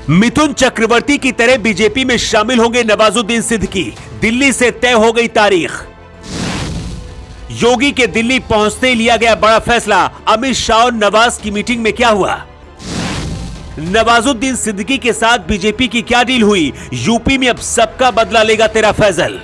मिथुन चक्रवर्ती की तरह बीजेपी में शामिल होंगे नवाजुद्दीन सिद्दीकी, दिल्ली से तय हो गई तारीख। योगी के दिल्ली पहुंचते ही लिया गया बड़ा फैसला। अमित शाह और नवाज की मीटिंग में क्या हुआ? नवाजुद्दीन सिद्दीकी के साथ बीजेपी की क्या डील हुई? यूपी में अब सबका बदला लेगा तेरा फैजल।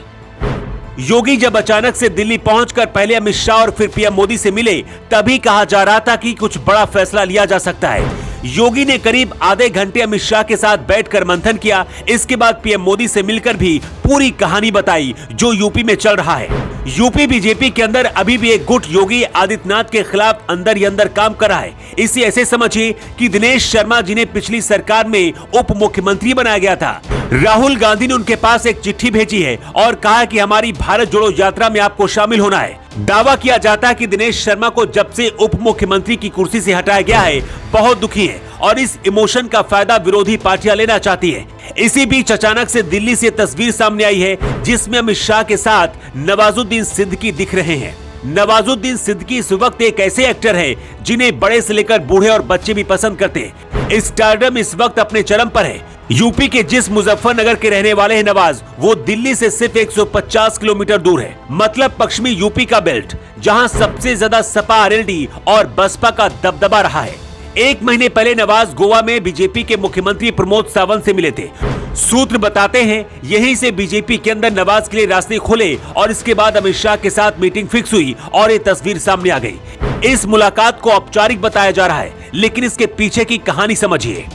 योगी जब अचानक से दिल्ली पहुंचकर पहले अमित शाह और फिर पीएम मोदी से मिले, तभी कहा जा रहा था कि कुछ बड़ा फैसला लिया जा सकता है। योगी ने करीब आधे घंटे अमित शाह के साथ बैठकर मंथन किया। इसके बाद पीएम मोदी से मिलकर भी पूरी कहानी बताई जो यूपी में चल रहा है। यूपी बीजेपी के अंदर अभी भी एक गुट योगी आदित्यनाथ के खिलाफ अंदर ही अंदर काम कर रहा है। इसे ऐसे समझिए कि दिनेश शर्मा जिन्हें पिछली सरकार में उप मुख्यमंत्री बनाया गया था, राहुल गांधी ने उनके पास एक चिट्ठी भेजी है और कहा कि हमारी भारत जोड़ो यात्रा में आपको शामिल होना है। दावा किया जाता है कि दिनेश शर्मा को जब से उप मुख्यमंत्री की कुर्सी से हटाया गया है, बहुत दुखी है और इस इमोशन का फायदा विरोधी पार्टियां लेना चाहती है। इसी बीच अचानक से दिल्ली से तस्वीर सामने आई है जिसमें अमित शाह के साथ नवाजुद्दीन सिद्दीकी दिख रहे हैं। नवाजुद्दीन सिद्दीकी इस वक्त एक ऐसे एक्टर है जिन्हें बड़े से लेकर बूढ़े और बच्चे भी पसंद करते हैं। स्टारडम इस वक्त अपने चरम पर है। यूपी के जिस मुजफ्फरनगर के रहने वाले हैं नवाज, वो दिल्ली से सिर्फ 150 किलोमीटर दूर है। मतलब पश्चिमी यूपी का बेल्ट, जहां सबसे ज्यादा सपा, आरएलडी और बसपा का दबदबा रहा है। एक महीने पहले नवाज गोवा में बीजेपी के मुख्यमंत्री प्रमोद सावंत से मिले थे। सूत्र बताते हैं यहीं से बीजेपी के अंदर नवाज के लिए रास्ते खुले और इसके बाद अमित शाह के साथ मीटिंग फिक्स हुई और ये तस्वीर सामने आ गई। इस मुलाकात को औपचारिक बताया जा रहा है, लेकिन इसके पीछे की कहानी समझिए।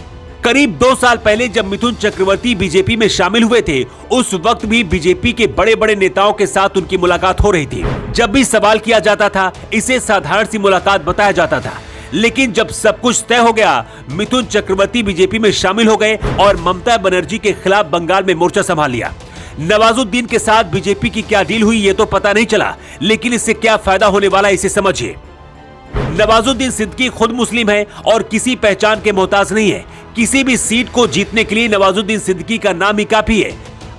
करीब 2 साल पहले जब मिथुन चक्रवर्ती बीजेपी में शामिल हुए थे, उस वक्त भी बीजेपी के बड़े बड़े नेताओं के साथ उनकी मुलाकात हो रही थी। जब भी सवाल किया जाता था, इसे साधारण सी मुलाकात बताया जाता था। लेकिन जब सब कुछ तय हो गया, मिथुन चक्रवर्ती बीजेपी में शामिल हो गए और ममता बनर्जी के खिलाफ बंगाल में मोर्चा संभाल लिया। नवाजुद्दीन के साथ बीजेपी की क्या डील हुई ये तो पता नहीं चला, लेकिन इससे क्या फायदा होने वाला है इसे समझिए। नवाजुद्दीन सिद्दीकी खुद मुस्लिम है और किसी पहचान के मोहताज नहीं है। किसी भी सीट को जीतने के लिए नवाजुद्दीन सिद्दीकी का नाम ही काफी है।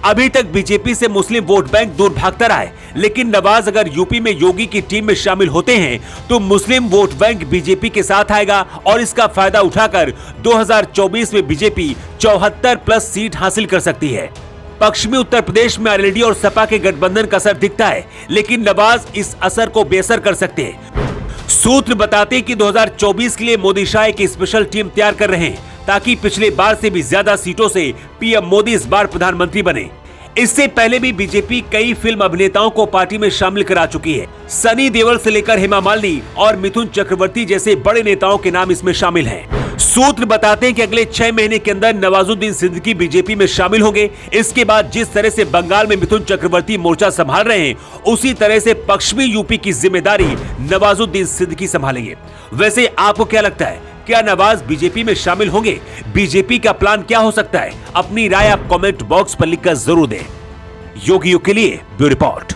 अभी तक बीजेपी से मुस्लिम वोट बैंक दूर भागता रहा है, लेकिन नवाज अगर यूपी में योगी की टीम में शामिल होते हैं तो मुस्लिम वोट बैंक बीजेपी के साथ आएगा और इसका फायदा उठाकर 2024 में बीजेपी 74+ सीट हासिल कर सकती है। पश्चिमी उत्तर प्रदेश में आरएलडी और सपा के गठबंधन का असर दिखता है, लेकिन नवाज इस असर को बेअसर कर सकते हैं। सूत्र बताते हैं कि 2024 के लिए मोदी शाह एक स्पेशल टीम तैयार कर रहे हैं ताकि पिछले बार से भी ज्यादा सीटों से पीएम मोदी इस बार प्रधानमंत्री बने। इससे पहले भी बीजेपी कई फिल्म अभिनेताओं को पार्टी में शामिल करा चुकी है। सनी देओल से लेकर हेमा मालिनी और मिथुन चक्रवर्ती जैसे बड़े नेताओं के नाम इसमें शामिल हैं। सूत्र बताते हैं कि अगले 6 महीने के अंदर नवाजुद्दीन सिद्दीकी बीजेपी में शामिल होंगे। इसके बाद जिस तरह से बंगाल में मिथुन चक्रवर्ती मोर्चा संभाल रहे हैं, उसी तरह से पश्चिमी यूपी की जिम्मेदारी नवाजुद्दीन सिद्दीकी संभालेंगे। वैसे आपको क्या लगता है, क्या नवाज बीजेपी में शामिल होंगे? बीजेपी का प्लान क्या हो सकता है? अपनी राय आप कमेंट बॉक्स पर लिखकर जरूर दें। योगी युग के लिए ब्यूरो रिपोर्ट।